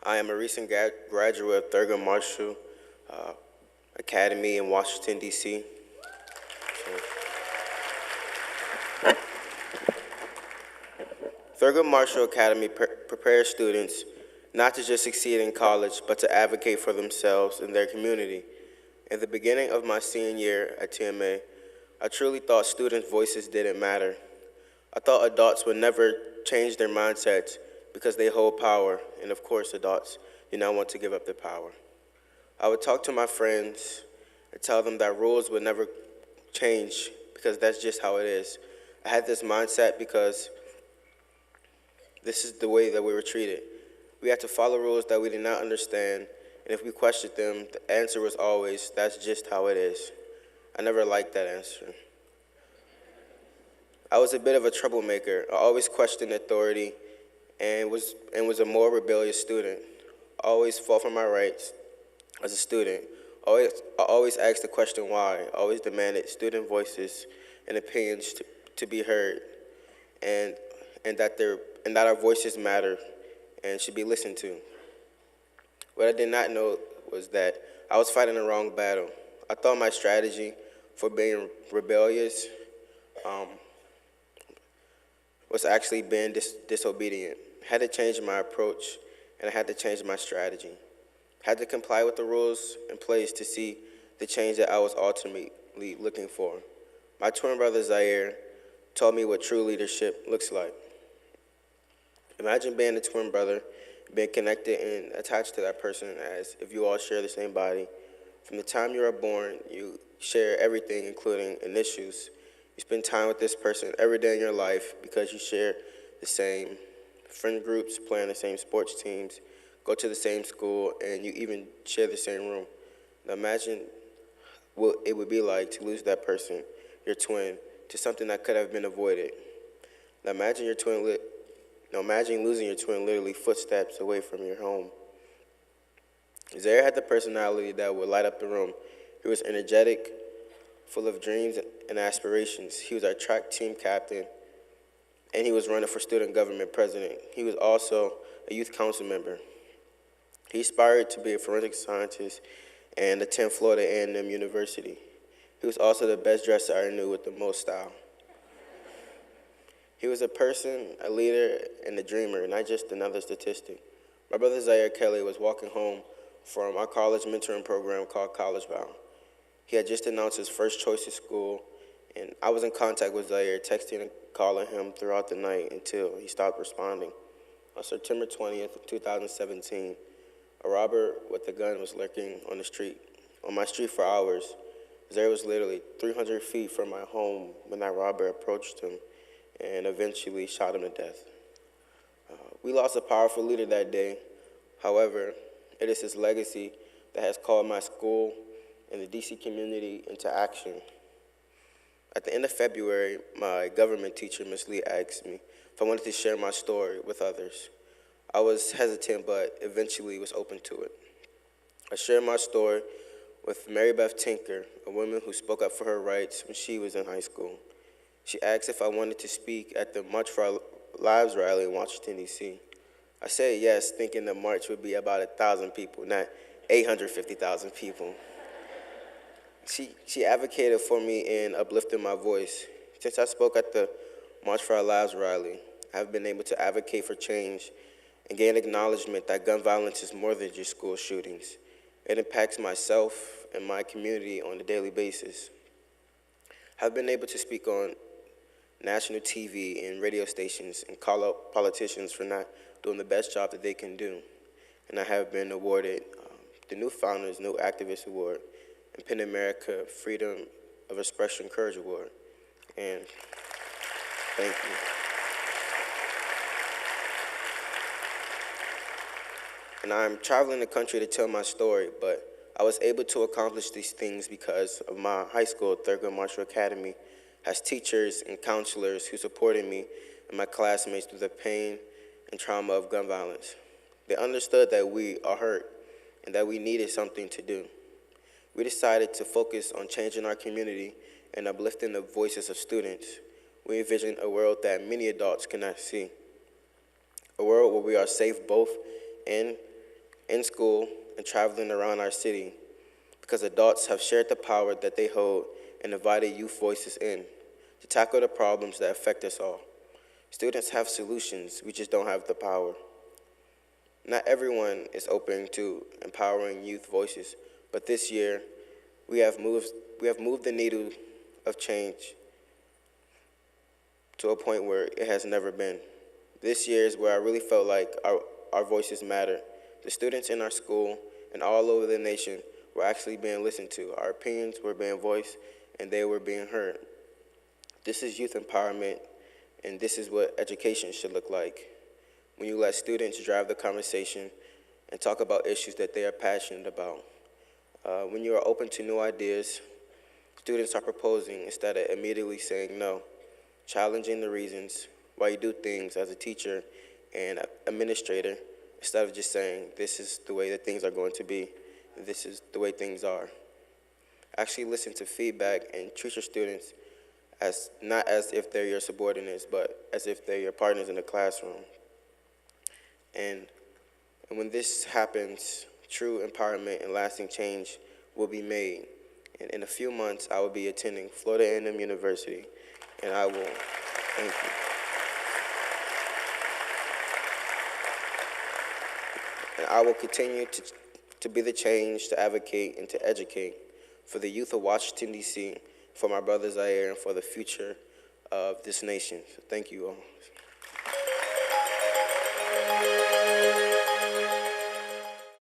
I am a recent graduate of Thurgood Marshall uh, Academy in Washington, D.C. Thurgood Marshall Academy prepares students not to just succeed in college, but to advocate for themselves and their community. In the beginning of my senior year at TMA, I truly thought students' voices didn't matter. I thought adults would never change their mindsets because they hold power, and of course adults do not want to give up their power. I would talk to my friends and tell them that rules would never change because that's just how it is. I had this mindset because this is the way that we were treated. We had to follow rules that we did not understand, and if we questioned them, the answer was always, that's just how it is. I never liked that answer. I was a bit of a troublemaker. I always questioned authority and was a more rebellious student. I always fought for my rights as a student. I always asked the question why. I always demanded student voices and opinions to be heard, and and that their and that our voices matter and should be listened to. What I did not know was that I was fighting the wrong battle. I thought my strategy for being rebellious um, was actually being disobedient. I had to change my approach, and I had to change my strategy. I had to comply with the rules in place to see the change that I was ultimately looking for. My twin brother Zaire taught me what true leadership looks like. Imagine being a twin brother, being connected and attached to that person as if you all share the same body. From the time you are born, you share everything, including initials. You spend time with this person every day in your life because you share the same friend groups, play on the same sports teams, go to the same school, and you even share the same room. Now imagine what it would be like to lose that person, your twin, to something that could have been avoided. Now imagine your twin now imagine losing your twin literally footsteps away from your home. Zaire had the personality that would light up the room. He was energetic, full of dreams and aspirations. He was our track team captain, and he was running for student government president. He was also a youth council member. He aspired to be a forensic scientist and attend Florida A&M University. He was also the best dresser I knew with the most style. He was a person, a leader, and a dreamer, not just another statistic. My brother Zaire Kelly was walking home from our college mentoring program called College Bound. He had just announced his first choice of school, and I was in contact with Zaire, texting and calling him throughout the night until he stopped responding. On September 20th, 2017, a robber with a gun was lurking on my street for hours. Zaire was literally 300 feet from my home when that robber approached him and eventually shot him to death. We lost a powerful leader that day. However, it is his legacy that has called my school and the DC community into action. At the end of February, my government teacher, Ms. Lee, asked me if I wanted to share my story with others. I was hesitant, but eventually was open to it. I shared my story with Mary Beth Tinker, a woman who spoke up for her rights when she was in high school. She asked if I wanted to speak at the March for Our Lives rally in Washington, D.C. I said yes, thinking the march would be about 1,000 people, not 850,000 people. She advocated for me in uplifting my voice. Since I spoke at the March for Our Lives rally, I've been able to advocate for change and gain acknowledgement that gun violence is more than just school shootings. It impacts myself and my community on a daily basis. I've been able to speak on national TV and radio stations and call out politicians for not doing the best job that they can do. And I have been awarded the New Founders, New Activist Award, and PEN America Freedom of Expression Courage Award. And thank you. And I'm traveling the country to tell my story, but I was able to accomplish these things because of my high school, Thurgood Marshall Academy, has teachers and counselors who supported me and my classmates through the pain and trauma of gun violence. They understood that we are hurt and that we needed something to do. We decided to focus on changing our community and uplifting the voices of students. We envisioned a world that many adults cannot see, a world where we are safe both in in school, and traveling around our city, because adults have shared the power that they hold and invited youth voices in to tackle the problems that affect us all. Students have solutions, we just don't have the power. Not everyone is open to empowering youth voices, but this year we have moved the needle of change to a point where it has never been. This year is where I really felt like our voices matter. The students in our school and all over the nation were actually being listened to. Our opinions were being voiced, and they were being heard. This is youth empowerment, and this is what education should look like. When you let students drive the conversation and talk about issues that they are passionate about. When you are open to new ideas, students are proposing instead of immediately saying no, challenging the reasons why you do things as a teacher and administrator, instead of just saying, this is the way that things are going to be, this is the way things are. Actually listen to feedback and treat your students as not as if they're your subordinates, but as if they're your partners in the classroom. And when this happens, true empowerment and lasting change will be made. And in a few months, I will be attending Florida A&M University, and I will, thank you. And I will continue to be the change, to advocate, and to educate for the youth of Washington, D.C., for my brother Zaire, and for the future of this nation. So thank you all.